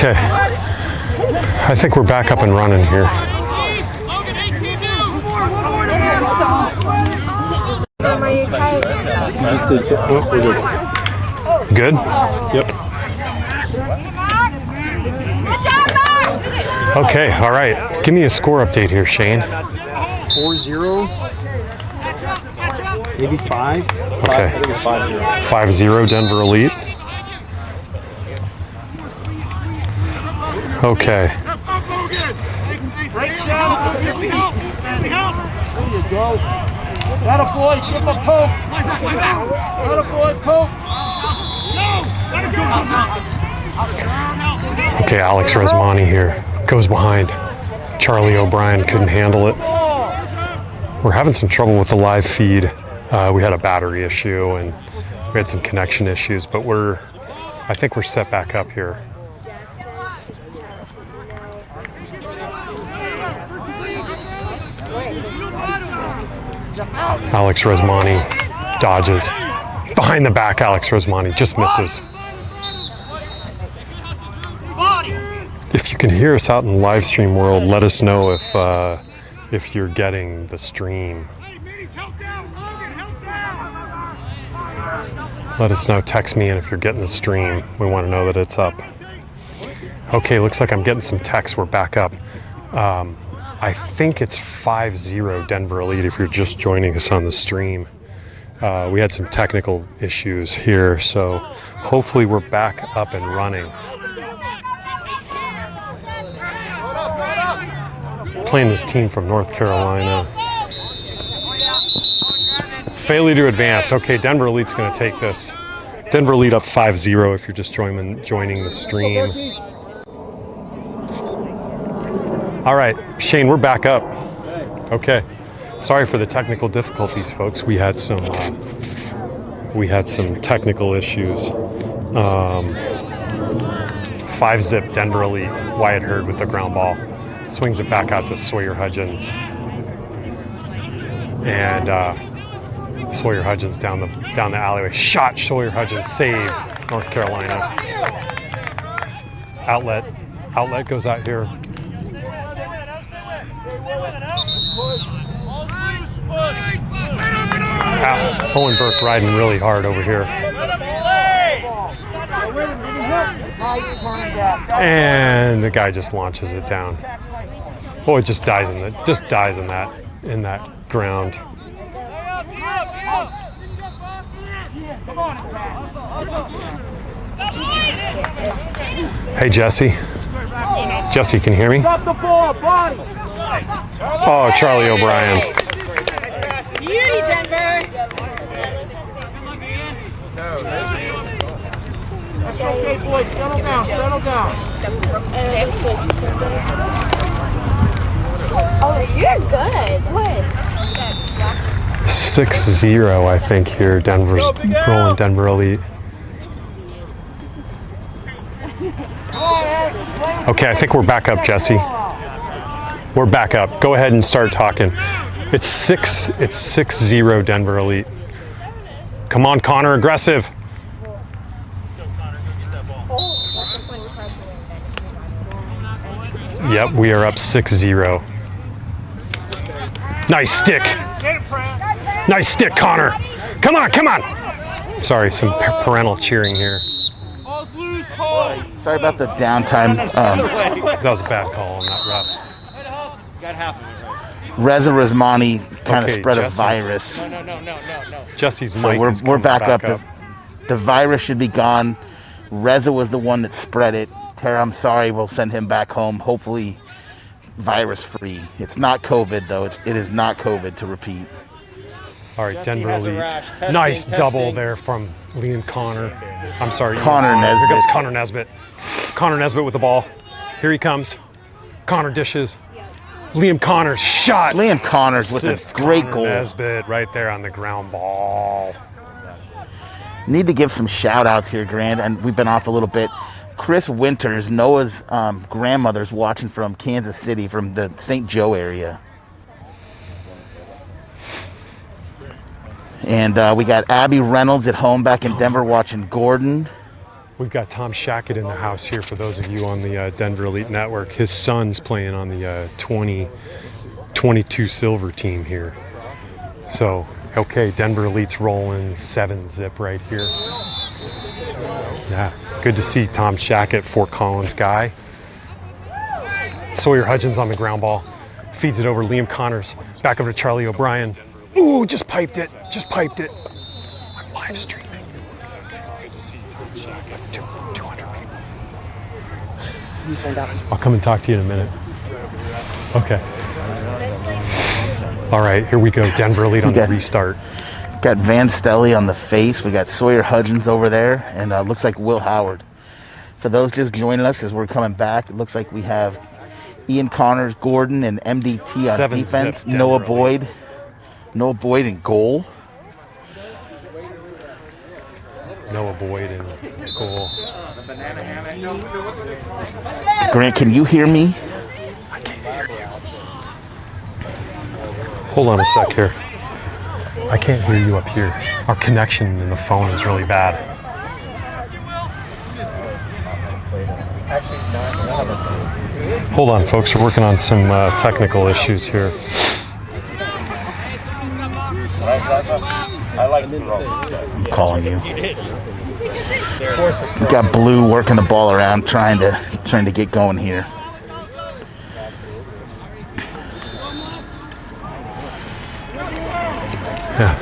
Okay, I think we're back up and running here. Just did so. Oh, we're good. Good? Yep. Okay, all right. Give me a score update here, Shane. 4-0. Maybe 5. Okay. I think it's 5-0. 5-0 Denver Elite. Okay. That a boy, give the poke. That a boy, poke. Okay, Alex Resmani here. Goes behind. Charlie O'Brien couldn't handle it. We're having some trouble with the live feed. We had a battery issue and we had some connection issues, but I think we're set back up here. Alex Resmani dodges. Behind the back, Alex Resmani just misses. If you can hear us out in the live stream world, let us know if you're getting the stream. Let us know, text me in if you're getting the stream. We want to know that it's up. Okay, looks like I'm getting some text. We're back up. I think it's 5-0 Denver Elite if you're just joining us on the stream. We had some technical issues here, so hopefully we're back up and running. Playing this team from North Carolina. Failure to advance. Okay, Denver Elite's going to take this. Denver Elite up 5-0 if you're just joining the stream. All right, Shane, we're back up. Okay, sorry for the technical difficulties, folks. We had some technical issues. 5-zip Denver Elite. Wyatt Hurd with the ground ball swings it back out to Sawyer Hudgens, and Sawyer Hudgens down the alleyway. Shot Sawyer Hudgens, save North Carolina. Outlet goes out here. Owen Burke riding really hard over here. And the guy just launches it down. Oh, it just dies in that ground. Hey, Jesse. Jesse, can you hear me? Oh, Charlie O'Brien. Beauty, Denver. That's okay, boys. Settle down. Oh, you're good. What? 6-0, I think, here. Denver's rolling Denver Elite. Okay, I think we're back up, Jesse. We're back up. Go ahead and start talking. It's 6-0 Denver Elite. Come on, Connor, aggressive. Yep, we are up 6-0. Nice stick. Nice stick, Connor. Come on. Sorry, some parental cheering here. Sorry about the downtime. That was a bad call on that ref. Got half of it. Reza Resmani kind of Okay, spread Jesse's- a virus. No. Jesse's So mic we're is coming back up. up. The virus should be gone. Reza was the one that spread it. Tara, I'm sorry. We'll send him back home. Hopefully virus free. It's not COVID though. It is not COVID, to repeat. All right, Jesse Denver has a Elite. rash. Testing, Nice double testing. there from Liam Connor. I'm sorry. Connor Here Nesbitt. comes Connor Nesbitt. Connor Nesbitt with the ball. Here he comes. Connor dishes. Liam Connor's shot. Liam Connors with a Assist, great Connor goal. Nesbitt right there on the ground ball. Need to give some shout outs here, Grant, and we've been off a little bit. Chris Winters, Noah's grandmother's watching from Kansas City, from the St. Joe area. And we got Abby Reynolds at home back in Denver watching Gordon. We've got Tom Shackett in the house here for those of you on the Denver Elite Network. His son's playing on the 2022 Silver team here. So, okay, Denver Elite's rolling 7-zip right here. Yeah, good to see Tom Shackett, Fort Collins guy. Sawyer Hudgens on the ground ball. Feeds it over Liam Connors. Back over to Charlie O'Brien. Ooh, just piped it. Just piped it. I'm live streaming. Good to see Tom Shackett. 200 people. I'll come and talk to you in a minute. Okay. All right, here we go. Denver Elite on the restart. Got Van Stelly on the face. We got Sawyer Hudgens over there, and looks like Will Howard. For those just joining us as we're coming back, it looks like we have Ian Connors, Gordon, and MDT on defense. Noah Boyd in goal. Noah Boyd in goal. Grant, can you hear me? I can't hear you. Hold on a sec here. I can't hear you up here. Our connection in the phone is really bad. Hold on, folks. We're working on some technical issues here. I'm calling you. We got Blue working the ball around, trying to get going here. Yeah.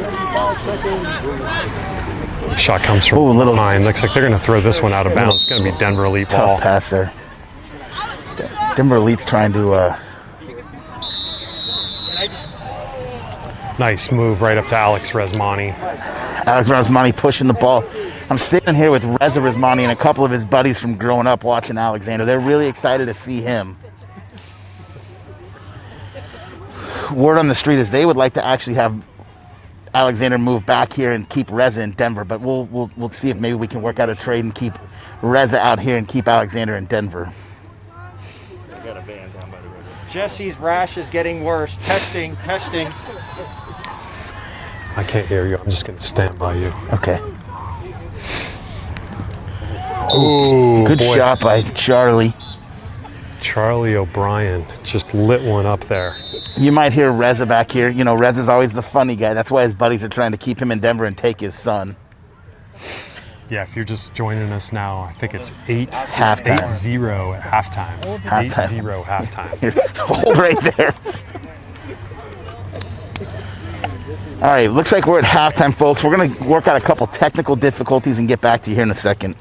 Shot comes from behind. Looks like they're going to throw this one out of bounds. It's going to be Denver Elite ball. Tough pass there. Denver Elite's trying to... Nice move right up to Alex Resmani. Alex Resmani pushing the ball. I'm standing here with Reza Resmani and a couple of his buddies from growing up watching Alexander. They're really excited to see him. Word on the street is they would like to actually have Alexander move back here and keep Reza in Denver, but we'll see if maybe we can work out a trade and keep Reza out here and keep Alexander in Denver. Jesse's rash is getting worse. Testing. I can't hear you. I'm just going to stand by you. Okay. Ooh, good shot by Charlie. Charlie O'Brien just lit one up there. You might hear Reza back here. You know, Reza's always the funny guy. That's why his buddies are trying to keep him in Denver and take his son. Yeah, if you're just joining us now, I think it's 8-0 at halftime. 8-0 halftime. Hold right there. All right, looks like we're at halftime, folks. We're going to work out a couple technical difficulties and get back to you here in a second.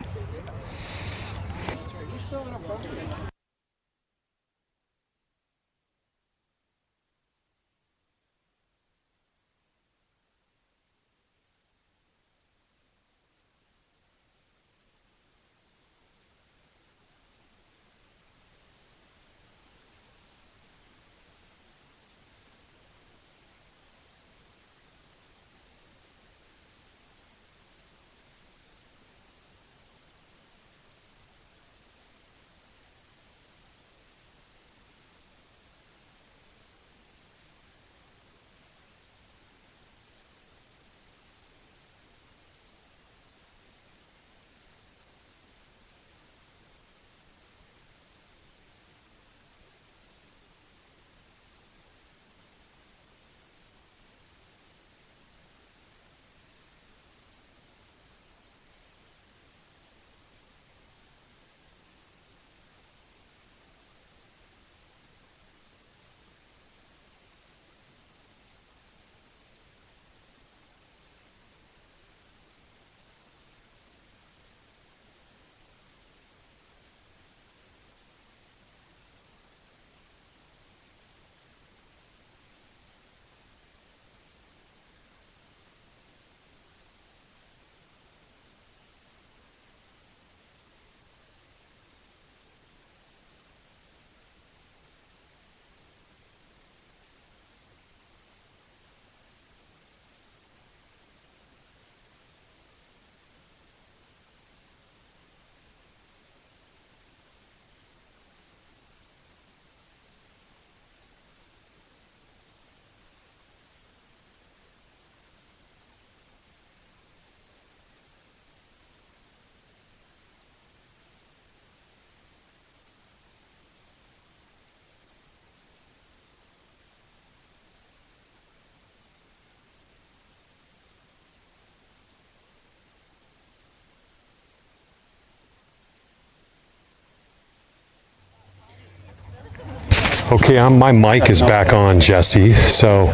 Okay, my mic is back on, Jesse. So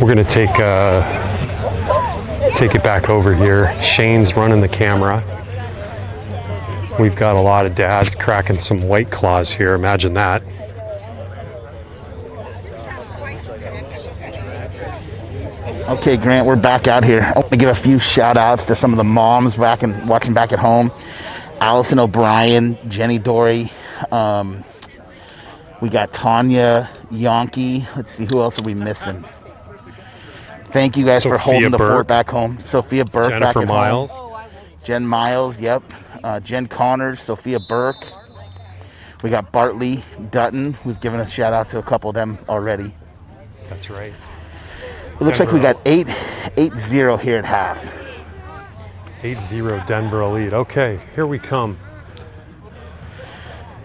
we're gonna take it back over here. Shane's running the camera. We've got a lot of dads cracking some White Claws here. Imagine that. Okay, Grant, we're back out here. I want to give a few shout outs to some of the moms watching back at home. Allison O'Brien, Jenny Dory. We got Tanya Yonke. Let's see, who else are we missing? Thank you guys for holding the fort back home. Sophia Burke, Jennifer back at Miles. home. Jen Miles, yep. Jen Connors, Sophia Burke. We got Bartley Dutton. We've given a shout out to a couple of them already. That's right. It looks like we got 8-0 here at half. 8-0 Denver Elite. Okay, here we come.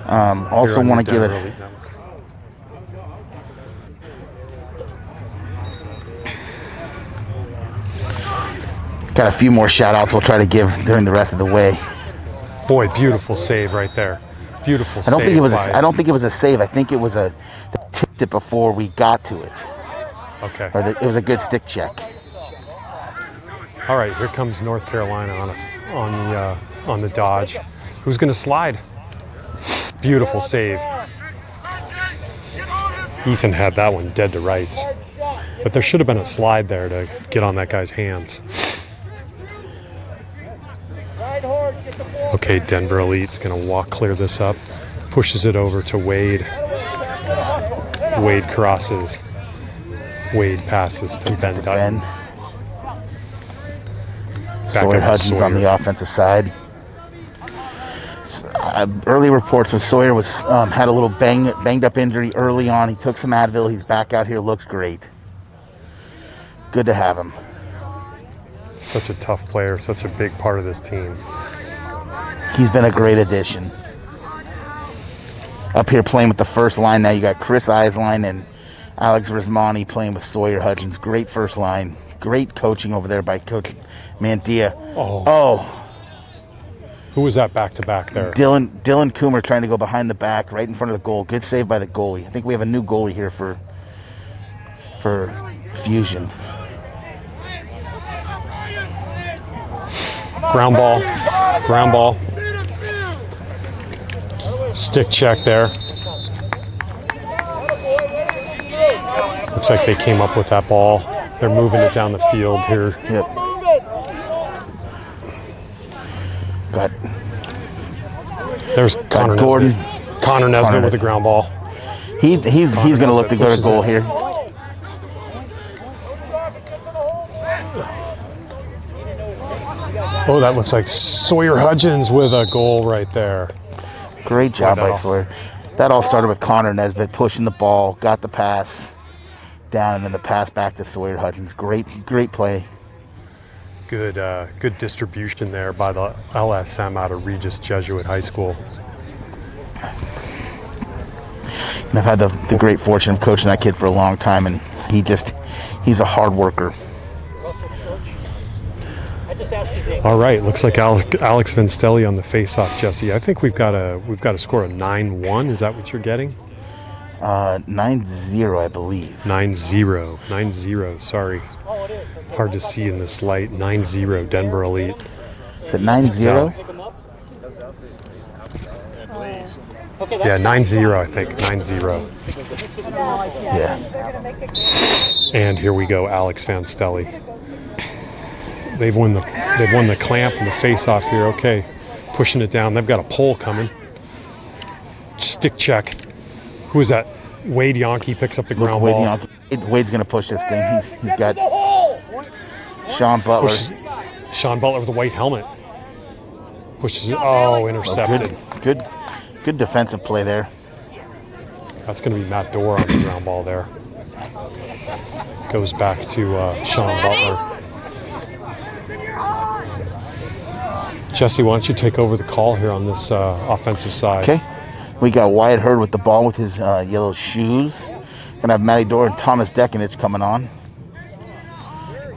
Also want to give it. Got a few more shout outs we'll try to give during the rest of the way. Boy, beautiful save right there. Beautiful I don't save. think it was a save. I think it was they tipped it before we got to it. Okay. Or it was a good stick check. All right, here comes North Carolina on the dodge. Who's going to slide? Beautiful save. Ethan had that one dead to rights. But there should have been a slide there to get on that guy's hands. Okay, Denver Elite's going to clear this up. Pushes it over to Wade. Wade crosses. Wade passes to Ben Dutton. Sawyer Hudgens on the offensive side. Early reports with Sawyer had a little banged up injury early on. He took some Advil. He's back out here. Looks great. Good to have him. Such a tough player. Such a big part of this team. He's been a great addition. Up here playing with the first line now, you got Chris Eisline and Alex Rismani playing with Sawyer Hudgens. Great first line. Great coaching over there by Coach Mantia. Oh. Who was that back-to-back there? Dylan Coomer trying to go behind the back, right in front of the goal. Good save by the goalie. I think we have a new goalie here for Fusion. Ground ball. Stick check there. Looks like they came up with that ball. They're moving it down the field here. Yep. There's Connor Gordon. Nesbitt. Connor Nesbitt with the ground ball. He's going to look to go to goal here. Oh, that looks like Sawyer Hudgens with a goal right there. Great job by Sawyer. That all started with Connor Nesbitt pushing the ball, got the pass down, and then the pass back to Sawyer Hudgens. Great play. Good distribution there by the LSM out of Regis Jesuit High School. And I've had the great fortune of coaching that kid for a long time, and he's a hard worker. All right, looks like Alex Vinstelli on the face-off, Jesse. I think we've got a score of 9-1. Is that what you're getting? 9-0, I believe. 9-0. Sorry. Hard to see in this light. 9-0, Denver Elite. Is it 9-0? Yeah, 9-0, I think. 9-0. Yeah. And here we go, Alex Vinstelli. They've won the clamp and the face-off here. Okay, pushing it down. They've got a pole coming. Stick check. Who is that? Wade Yonke picks up the ground ball. Wade's going to push this thing. He's got Sean Butler. Sean Butler with a white helmet. Pushes it. Oh, intercepted. Good defensive play there. That's going to be Matt Dorr on the ground ball there. Goes back to Sean Butler. Jesse, why don't you take over the call here on this offensive side? Okay. We got Wyatt Hurd with the ball with his yellow shoes. Gonna have Matty Dorr and Thomas Deckenich coming on.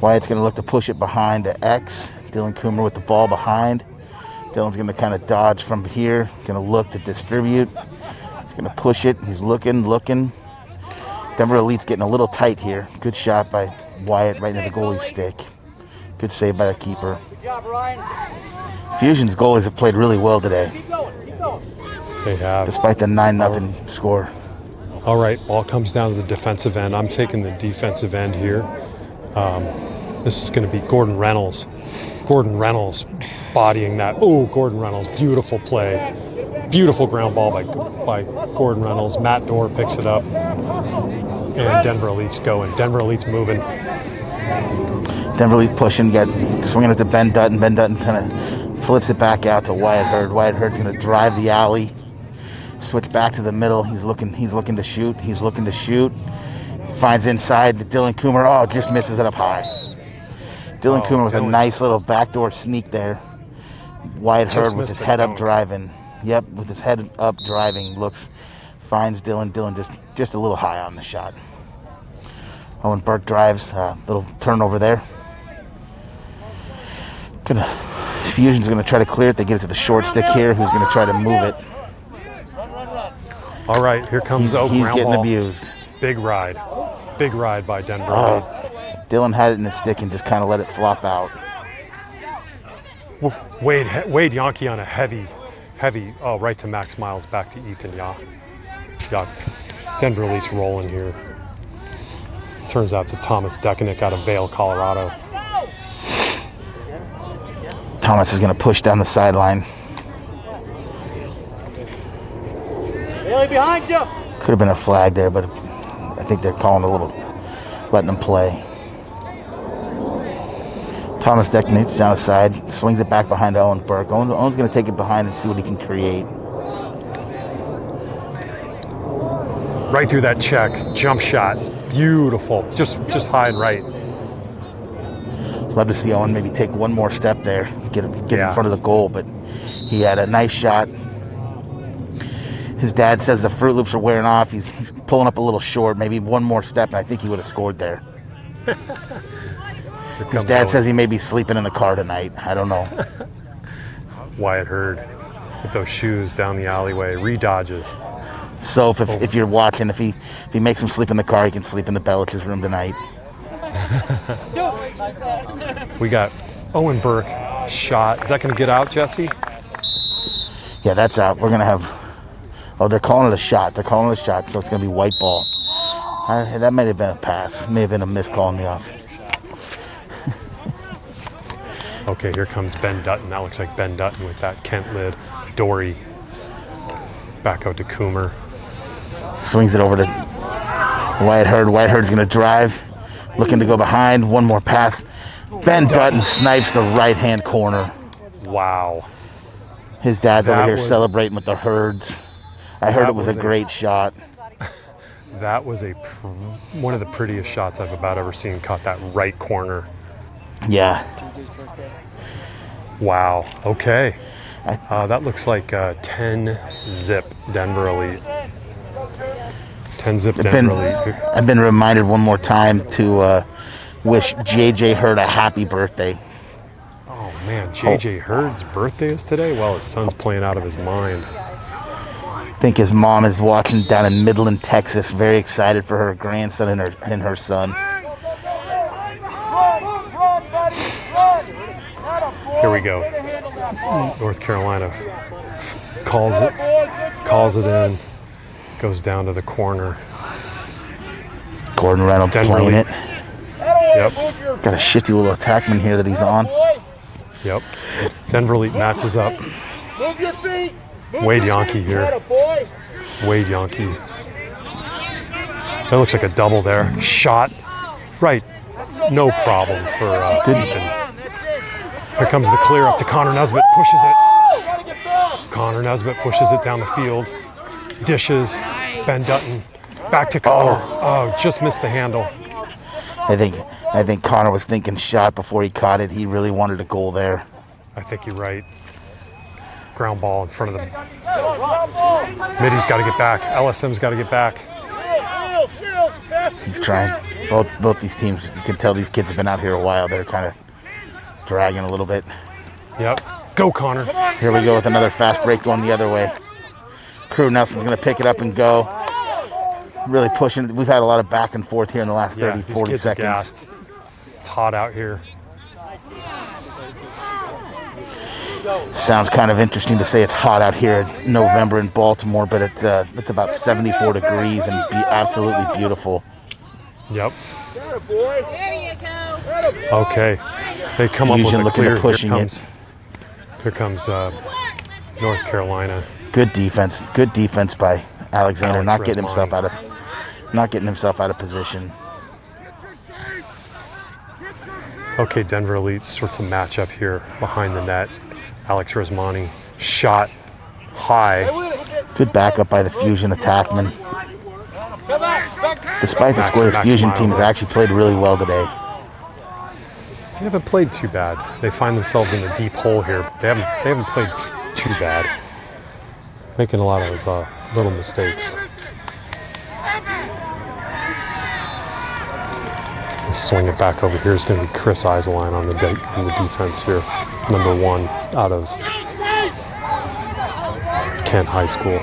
Wyatt's gonna look to push it behind to X. Dylan Coomer with the ball behind. Dylan's gonna kind of dodge from here. Gonna look to distribute. He's gonna push it. He's looking. Denver Elite's getting a little tight here. Good shot by Wyatt right into the goalie's stick. Good save by the keeper. Good job, Ryan. Fusion's goalies have played really well today, Keep going. Keep going. They have. despite the 9-0 score. All right, ball comes down to the defensive end. I'm taking the defensive end here. This is going to be Gordon Reynolds. Gordon Reynolds bodying that. Oh, Gordon Reynolds, beautiful play. Beautiful ground ball by Gordon Reynolds. Matt Dorr picks it up. And Denver Elite's going. Denver Elite's moving. Denver Elite pushing, swinging it to Ben Dutton. Ben Dutton kind of flips it back out to Wyatt Hurd. Wyatt Hurd's going to drive the alley. Switch back to the middle. He's looking to shoot. He's looking to shoot. Finds inside to Dylan Coomer. Oh, just misses it up high. Dylan Coomer with a nice little backdoor sneak there. Wyatt Hurd with his head up driving. Yep, with his head up driving. Finds Dylan. Dylan just a little high on the shot. Owen Burke drives. Little turnover there. Fusion's going to try to clear it. They get it to the short stick here. Who's going to try to move it? All right, here comes He's getting abused. Big ride by Denver. Dylan had it in his stick and just kind of let it flop out. Wade Yankee on a heavy, right to Max Miles, back to Ethan. Yeah. Denver Elite's rolling here. Turns out to Thomas Dekanick out of Vail, Colorado. Thomas is going to push down the sideline. Bailey behind you. Could have been a flag there, but I think they're letting him play. Thomas Dekanic down the side, swings it back behind Owen Burke. Owen's going to take it behind and see what he can create. Right through that check, jump shot, beautiful, just high and right. Love to see Owen maybe take one more step there, get in front of the goal, but he had a nice shot. His dad says the Fruit Loops are wearing off. He's pulling up a little short, maybe one more step, and I think he would have scored there. His dad says he may be sleeping in the car tonight. I don't know. Wyatt Hurd with those shoes down the alleyway, redodges. So if you're watching, if he makes him sleep in the car, he can sleep in the Bellich's room tonight. We got Owen Burke shot. Is that going to get out, Jesse? Yeah, that's out. We're going to have... Oh, they're calling it a shot. So it's going to be white ball. That might have been a pass. May have been a missed call in the off. Okay, here comes Ben Dutton. That looks like Ben Dutton with that Kent lid. Dory back out to Coomer. Swings it over to Wyatt Hurd. Wyatt Hurd's going to drive. Looking to go behind. One more pass. Ben Dutton snipes the right-hand corner. Wow. His dad's over here celebrating with the Hurds. I heard it was a great shot. That was one of the prettiest shots I've about ever seen. Caught that right corner. Yeah. Wow. Okay. That looks like 10-zip Denver Elite. 10-zip Denver Elite. I've been reminded one more time to wish JJ Hurd a happy birthday. Oh, man. JJ Hurd's birthday is today? Well, his son's playing out of his mind. I think his mom is watching down in Midland, Texas, very excited for her grandson and her son. Here we go. North Carolina calls it in, goes down to the corner. Gordon Reynolds playing it. Yep. Got a shifty little attackman here that he's on. Yep. Denver Elite matches up. Move your feet. Wade Yankee here. Wade Yankee. That looks like a double there. Shot. Right. No problem for Ethan. Here comes the clear up to Connor Nesbitt. Pushes it. Connor Nesbitt pushes it down the field. Dishes. Ben Dutton. Back to Connor. Oh, just missed the handle. I think Connor was thinking shot before he caught it. He really wanted a goal there. I think you're right. Ground ball in front of them. Middy's got to get back. LSM's got to get back. He's trying. Both these teams, you can tell these kids have been out here a while. They're kind of dragging a little bit. Yep. Go, Connor. Here we go with another fast break going the other way. Crew Nelson's going to pick it up and go. really pushing. We've had a lot of back and forth here in the last 30, these 40 kids are seconds. gassed. It's hot out here. Sounds kind of interesting to say it's hot out here in November in Baltimore, but it's about 74 degrees and absolutely beautiful. Yep. There you go. Okay. They come up with Fusion a looking clear. at pushing Here comes North Carolina. Good defense by Alexander, Alex not getting Resmani. himself out of position. Okay, Denver Elite sorts of matchup here behind the net. Alex Resmani shot high. Good backup by the Fusion attackman. Despite the score, this Fusion team has actually played really well today. They haven't played too bad. They find themselves in a deep hole here. But they haven't played too bad. Making a lot of little mistakes. Swing it back over here is going to be Chris Eiseline on the defense here. Number 1 out of Kent High School.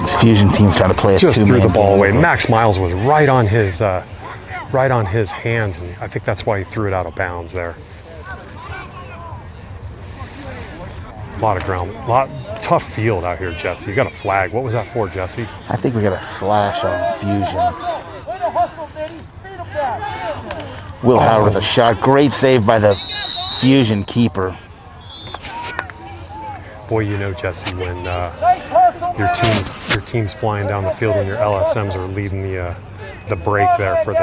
This Fusion team's trying to play a Just two-man threw the ball game away. with it. Max Miles was right on his hands, and I think that's why he threw it out of bounds there. A lot of ground, tough field out here, Jesse. You got a flag. What was that for, Jesse? I think we got a slash on Fusion. Will Howard with a shot. Great save by the Fusion keeper. Boy, you know, Jesse, when your team's flying down the field and your LSMs are leading the break there for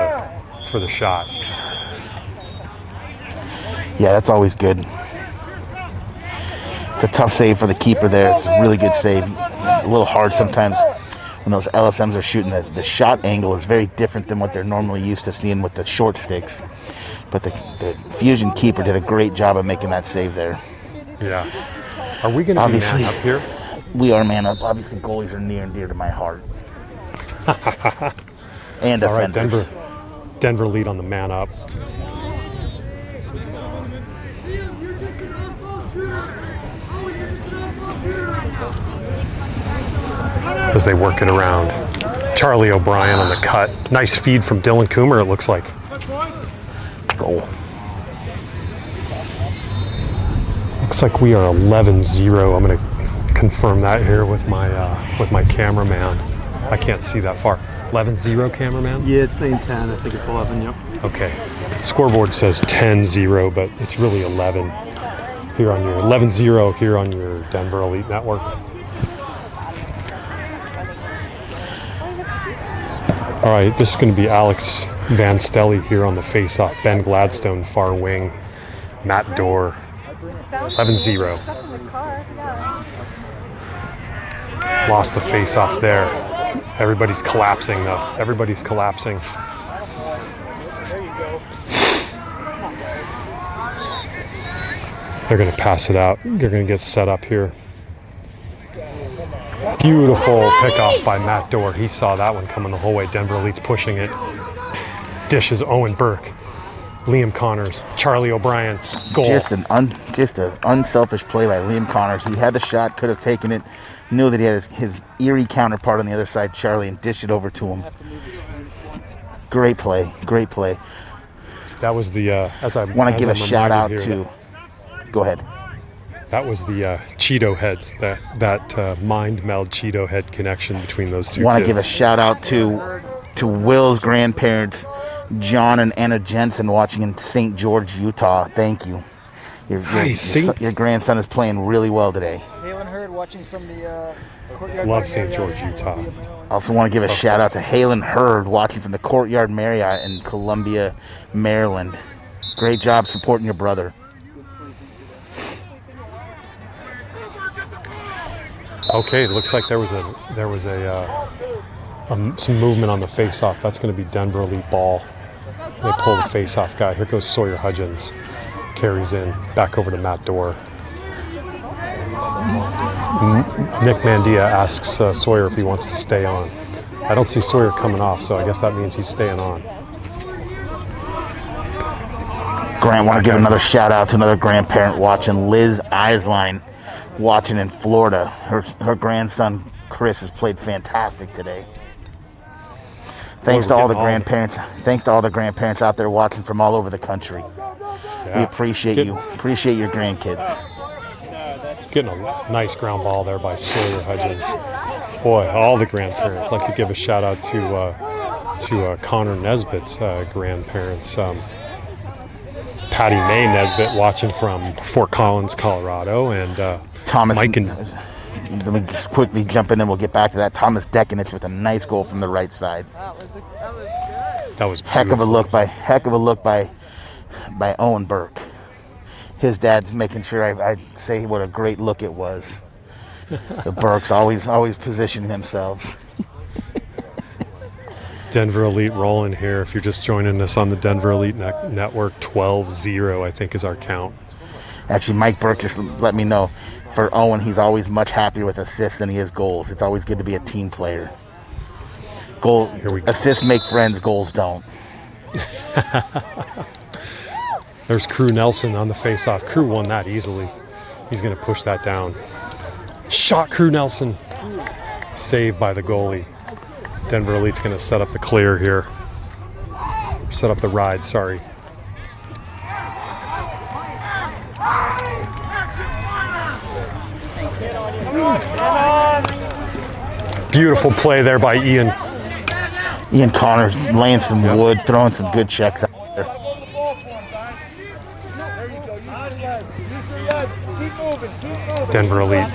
the shot. Yeah, that's always good. It's a tough save for the keeper there. It's a really good save. It's a little hard sometimes when those LSMs are shooting. The shot angle is very different than what they're normally used to seeing with the short sticks. But the Fusion keeper did a great job of making that save there. Yeah. Are we going to be man up here? We are man up. Obviously, goalies are near and dear to my heart. And All right, defenders. Denver lead on the man up. As they work it around. Charlie O'Brien on the cut. Nice feed from Dylan Coomer, it looks like. Goal. Looks like we are 11-0. I'm going to confirm that here with my cameraman. I can't see that far. 11-0, cameraman? Yeah, it's saying 10. I think it's 11, yep. Okay. Scoreboard says 10-0, but it's really 11 here on your 11-0 here on your Denver Elite Network. All right, this is going to be Alex Van Stelly here on the face-off. Ben Gladstone, far wing. Matt Dorr, 11-0. Lost the face-off there. Everybody's collapsing, though. Everybody's collapsing. They're going to pass it out. They're going to get set up here. Beautiful pickoff by Matt Dorr. He saw that one coming the whole way. Denver Elite's pushing it. Dishes Owen Burke. Liam Connors. Charlie O'Brien. Goal. Just an unselfish play by Liam Connors. He had the shot, could have taken it. Knew that he had his eerie counterpart on the other side, Charlie, and dished it over to him. Great play. Great play. That was the, as I want to give a shout out here, to... Go ahead. That was the Cheeto heads, that mind meld Cheeto head connection between those two Want to kids. give a shout out to Will's grandparents, John and Anna Jensen, watching in St. George, Utah. Thank you. Your grandson is playing really well today. Halen Hurd watching from the Courtyard. Love St. George, Utah. Also want to give a shout out to Halen Hurd watching from the Courtyard Marriott in Columbia, Maryland. Great job supporting your brother. Okay, it looks like there was some movement on the face-off. That's going to be Denver Elite ball. They pull the face-off guy. Here goes Sawyer Hudgens. Carries in. Back over to Matt Dorr. Nick Mandia asks Sawyer if he wants to stay on. I don't see Sawyer coming off, so I guess that means he's staying on. Grant, want to give another shout out to another grandparent watching, Liz Eisline, watching in Florida. Her grandson Chris has played fantastic today. Thanks Boy, to we're all the getting grandparents. Thanks to all the grandparents out there watching from all over the country. Yeah. We appreciate you. Appreciate your grandkids. Getting a nice ground ball there by Sawyer Hudgens. Boy, all the grandparents. Like to give a shout out to Connor Nesbitt's grandparents. Patty Mae Nesbitt watching from Fort Collins, Colorado, and Thomas Mike and let me just quickly jump in, then we'll get back to that. Thomas Dekinich with a nice goal from the right side. that was Heck of a look by Owen Burke. His dad's making sure I say what a great look it was. The Burks always positioning themselves. Denver Elite rolling here. If you're just joining us on the Denver Elite Network, 12-0 I think is our count. Actually, Mike Burke just let me know. For Owen, he's always much happier with assists than he is goals. It's always good to be a team player. Assists make friends, goals don't. There's Crew Nelson on the face-off. Crew won that easily. He's going to push that down. Shot Crew Nelson. Saved by the goalie. Denver Elite's going to set up the clear here. Set up the ride, sorry. Beautiful play there by Ian. Ian Connors laying some wood, throwing some good checks out there. Denver Elite.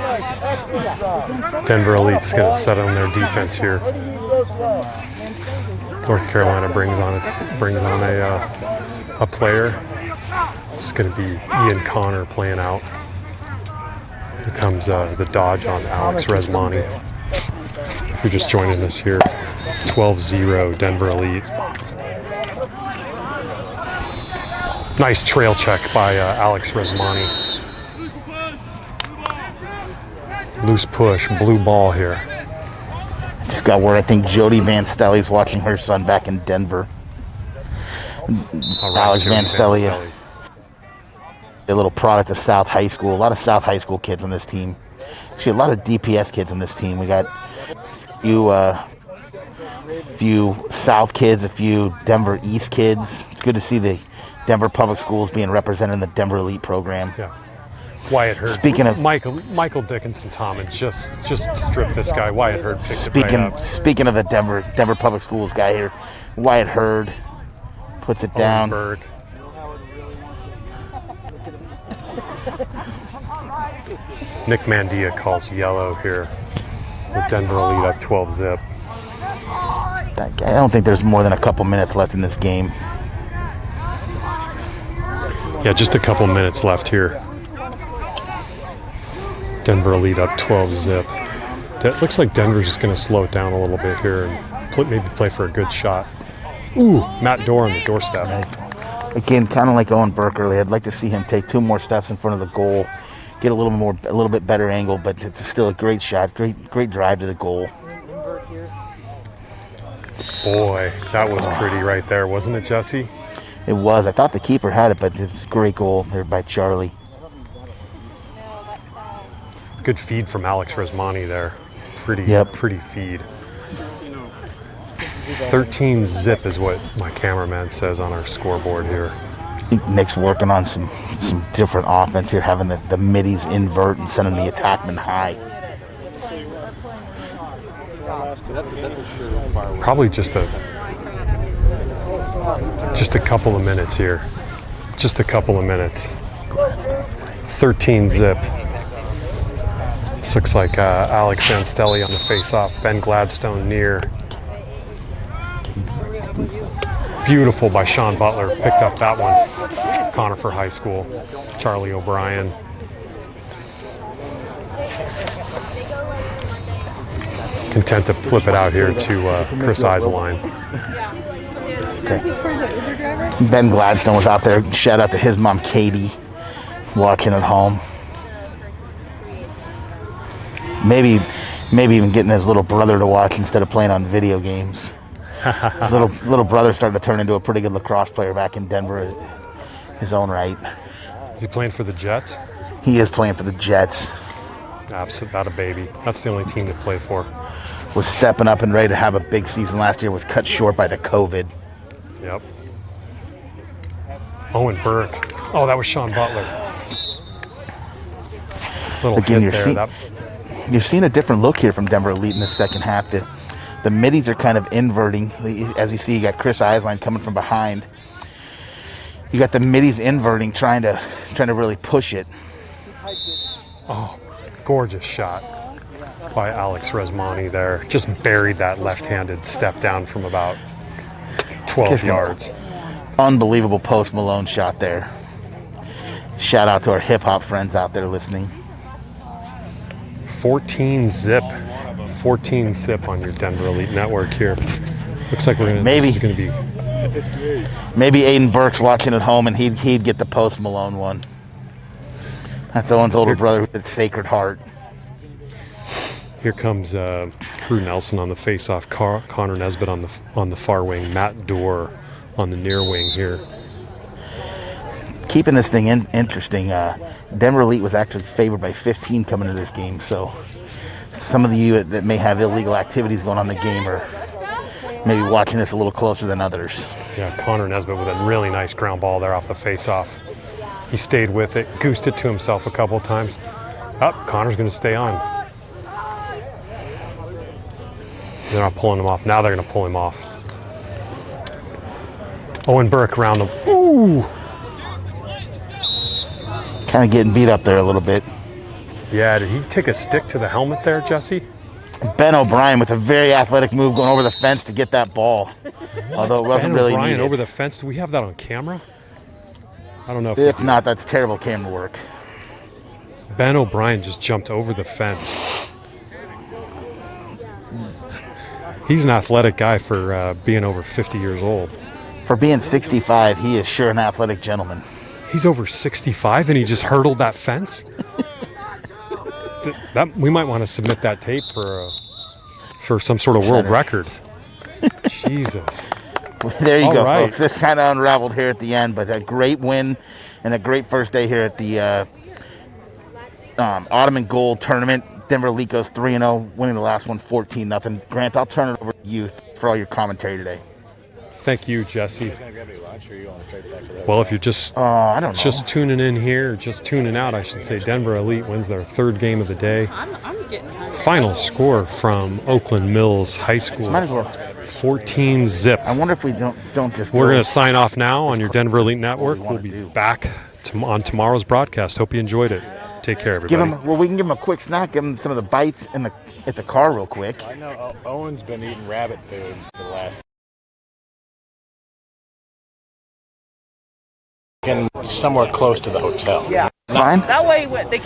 Denver Elite's going to set on their defense here. North Carolina brings on a player. It's going to be Ian Connor playing out. Here comes the dodge on Alex Resmani. If you're just joining us here, 12-0 Denver Elite. Nice trail check by Alex Resmani. Loose push, blue ball here. Just got word, I think Jody Van Stelly's watching her son back in Denver. Right, Alex Jody Van Stelly, a little product of South High School. A lot of South High School kids on this team. Actually, a lot of DPS kids on this team. We got a few South kids, a few Denver East kids. It's good to see the Denver Public Schools being represented in the Denver Elite program. Yeah. Wyatt Hurd. Speaking of Michael Dickinson Thomas just stripped this guy. Wyatt Hurd picked it right up. Speaking of the Denver Public Schools guy here, Wyatt Hurd puts it down. Berg. Nick Mandia calls yellow here with Denver Elite up 12-0. I don't think there's more than a couple minutes left in this game. Yeah, just a couple minutes left here. Denver Elite up 12-0. It looks like Denver's just going to slow it down a little bit here and maybe play for a good shot. Ooh, Matt Dorr on the doorstep. Again, kind of like Owen Burke earlier. I'd like to see him take 2 more steps in front of the goal, get a little bit better angle, but it's still a great shot, great drive to the goal. Boy, that was pretty right there, wasn't it, Jesse? It was. I thought the keeper had it, but it was a great goal there by Charlie. Good feed from Alex Resmani there. Pretty feed. 13-0 is what my cameraman says on our scoreboard here. I think Nick's working on some different offense here, having the middies invert and sending the attackman high. Probably just a couple of minutes here. Just a couple of minutes. 13-0. This looks like Alex Van Stelly on the face-off. Ben Gladstone near. Beautiful by Sean Butler. Picked up that one. Conifer High School. Charlie O'Brien. Content to flip it out here to Chris Iseline. Okay. Ben Gladstone was out there. Shout out to his mom, Katie, watching at home. Maybe even getting his little brother to watch instead of playing on video games. His little brother's starting to turn into a pretty good lacrosse player back in Denver, his own right. Is he playing for the Jets? He is playing for the Jets. Absolutely, that a baby. That's the only team to play for. Was stepping up and ready to have a big season last year. Was cut short by the COVID. Yep. Owen Burke. Oh, that was Sean Butler. Little Again, hit there. You're seeing a different look here from Denver Elite in the second half. The middies are kind of inverting. As you see, you got Chris Eislein coming from behind. You got the middies inverting, trying to really push it. Oh, gorgeous shot by Alex Resmani there. Just buried that left-handed step down from about 12 yards. Unbelievable Post Malone shot there. Shout out to our hip-hop friends out there listening. 14 zip on your Denver Elite Network here. Looks like this is going to be. Maybe Aiden Burke's watching at home and he'd get the Post Malone one. That's Owen's older brother with its Sacred Heart. Here comes Crew Nelson on the face-off. Connor Nesbitt on the far wing. Matt Dorr on the near wing here. Keeping this thing interesting, Denver Elite was actually favored by 15 coming into this game. So some of you that may have illegal activities going on in the game are maybe watching this a little closer than others. Yeah, Connor Nesbitt with a really nice ground ball there off the face-off. He stayed with it, goosed it to himself a couple of times. Connor's going to stay on. They're not pulling him off. Now they're going to pull him off. Owen Burke around the... Ooh! Kind of getting beat up there a little bit. Yeah, did he take a stick to the helmet there, Jesse? Ben O'Brien with a very athletic move going over the fence to get that ball. Although it wasn't really O'Brien needed. Over the fence. Do we have that on camera? I don't know If not, that's terrible camera work. Ben O'Brien just jumped over the fence. He's an athletic guy for being over 50 years old. For being 65, he is sure an athletic gentleman. He's over 65 and he just hurdled that fence? We might want to submit that tape for some sort of world record. Jesus. There you All go, right. folks. This kind of unraveled here at the end, but a great win and a great first day here at the Ottoman Gold Tournament. Denver Elite goes 3-0, winning the last one 14-0. Grant, I'll turn it over to you for all your commentary today. Thank you, Jesse. Well, if you're just I don't know. just tuning in here, just tuning out, I should say, Denver Elite wins their third game of the day. Final score from Oakland Mills High School. Might as well. 14 zip. I wonder if we don't just. We're going to sign off now on your Denver Elite Network. We'll be back on tomorrow's broadcast. Hope you enjoyed it. Take care, everybody. We can give him a quick snack. Give him some of the bites at the car real quick. I know Owen's been eating rabbit food for the last. Somewhere close to the hotel. Fine. That way they can